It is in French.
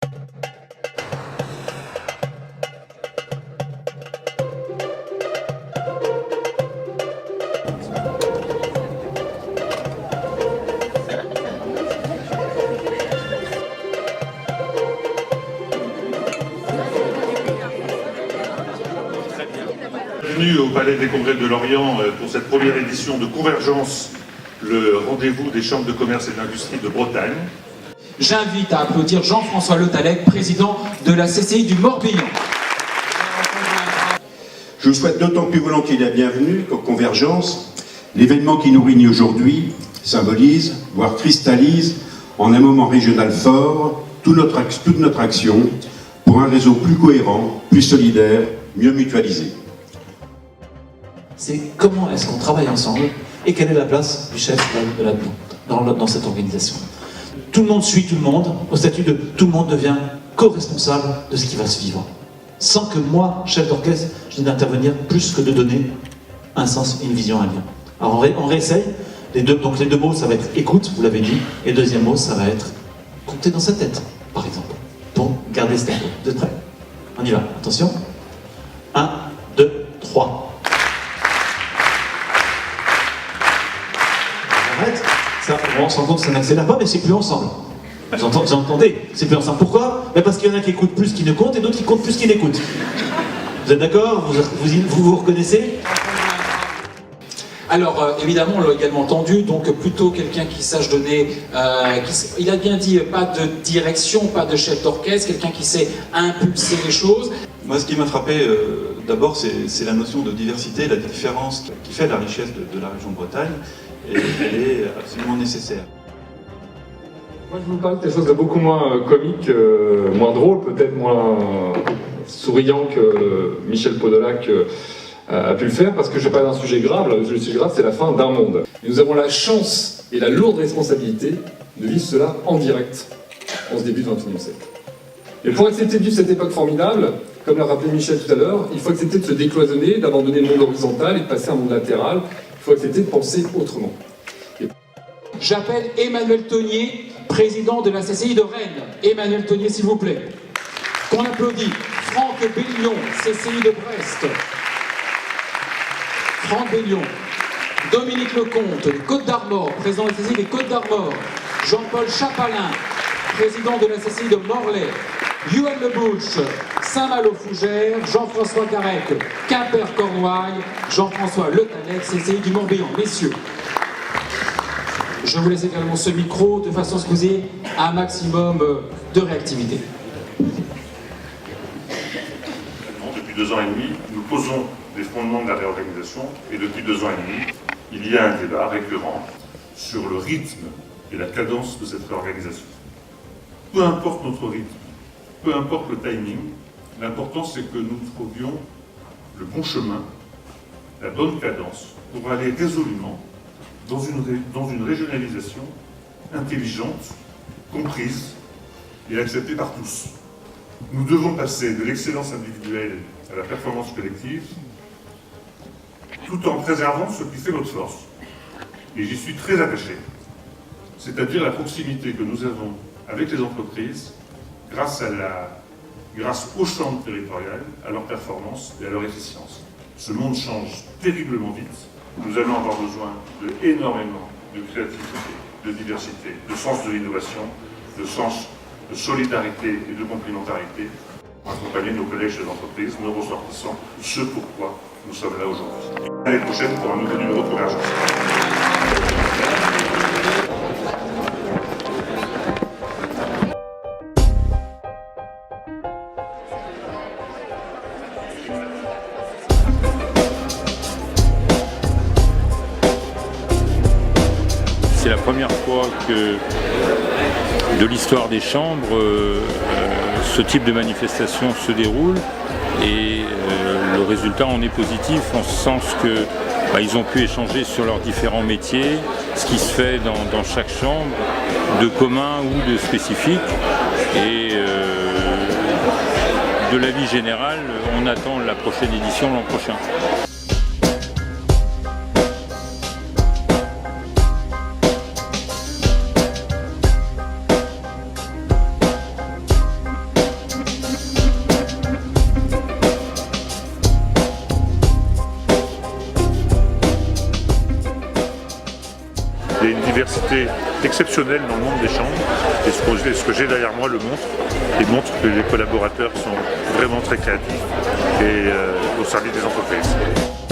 Bienvenue au Palais des Congrès de Lorient pour cette première édition de Convergence, le rendez-vous des chambres de commerce et d'industrie de Bretagne. J'invite à applaudir Jean-François Le Tallec, président de la CCI du Morbihan. Je vous souhaite d'autant plus volontiers la bienvenue qu'en Convergence, l'événement qui nous réunit aujourd'hui symbolise, voire cristallise, en un moment régional fort, toute notre action pour un réseau plus cohérent, plus solidaire, mieux mutualisé. C'est comment est-ce qu'on travaille ensemble et quelle est la place du chef là-dedans, dans cette organisation. Tout le monde suit tout le monde, au statut de tout le monde devient co-responsable de ce qui va se vivre. Sans que moi, chef d'orchestre, je n'ai d'intervenir plus que de donner un sens, une vision, un lien. Alors on réessaye, donc les deux mots ça va être écoute, vous l'avez dit, et le deuxième mot ça va être compter dans sa tête, par exemple, pour garder ce tempo. Vous êtes prêts? On y va, attention. 1, 2, 3. Ça, on se rend compte que ça n'accélère pas, mais c'est plus ensemble. Vous entendez? C'est plus ensemble. Pourquoi? Parce qu'il y en a qui écoutent plus qui ne comptent et d'autres qui comptent plus qui n'écoutent. Vous êtes d'accord? Vous reconnaissez? Alors, évidemment, on l'a également entendu, donc plutôt quelqu'un qui sache donner... il a bien dit, pas de direction, pas de chef d'orchestre, quelqu'un qui sait impulser les choses. Moi, ce qui m'a frappé, d'abord, c'est la notion de diversité, la différence qui fait la richesse de la région de Bretagne, et elle est absolument nécessaire. Moi, je vous parle de quelque chose de beaucoup moins comique, moins drôle, peut-être moins souriant que Michel Podolak a pu le faire, parce que je parle d'un sujet grave. Le sujet grave, c'est la fin d'un monde. Et nous avons la chance et la lourde responsabilité de vivre cela en direct, en ce début du XXIe siècle. Et pour accepter de vivre cette époque formidable, comme l'a rappelé Michel tout à l'heure, il faut accepter de se décloisonner, d'abandonner le monde horizontal et de passer à un monde latéral. Il faut accepter de penser autrement. J'appelle Emmanuel Tonnier, président de la CCI de Rennes. Emmanuel Tonnier, s'il vous plaît. Qu'on applaudit. Franck Bellion, CCI de Brest. Franck Bellion. Dominique Lecomte, les Côtes d'Armor, président de la CCI des Côtes d'Armor. Jean-Paul Chapalin, président de la CCI de Morlaix. Yoann Lebouche, Saint-Malo-Fougères, Jean-François Carec, Quimper-Cornouailles, Jean-François Le Tallec, CCI du Morbihan. Messieurs, je vous laisse également ce micro de façon à ce que vous ayez un maximum de réactivité. Depuis 2 ans et demi, nous posons les fondements de la réorganisation et depuis 2 ans et demi, il y a un débat récurrent sur le rythme et la cadence de cette réorganisation. Peu importe notre rythme, peu importe le timing, l'important c'est que nous trouvions le bon chemin, la bonne cadence pour aller résolument dans une régionalisation intelligente, comprise et acceptée par tous. Nous devons passer de l'excellence individuelle à la performance collective, tout en préservant ce qui fait notre force. Et j'y suis très attaché, c'est-à-dire la proximité que nous avons avec les entreprises grâce aux chambres territoriales, à leur performance et à leur efficience. Ce monde change terriblement vite. Nous allons avoir besoin énormément de créativité, de diversité, de sens de l'innovation, de sens de solidarité et de complémentarité pour accompagner nos collèges et entreprises, nos ressortissants, ce pourquoi nous sommes là aujourd'hui. À l'année prochaine pour un nouveau numéro de Convergence. C'est la première fois que de l'histoire des chambres, ce type de manifestation se déroule et le résultat en est positif en ce sens que ils ont pu échanger sur leurs différents métiers, ce qui se fait dans chaque chambre, de commun ou de spécifique. Et de l'avis général, on attend la prochaine édition l'an prochain. Il y a une diversité exceptionnelle dans le monde des chambres et ce que j'ai derrière moi le montre et montre que les collaborateurs sont vraiment très créatifs et au service des entreprises.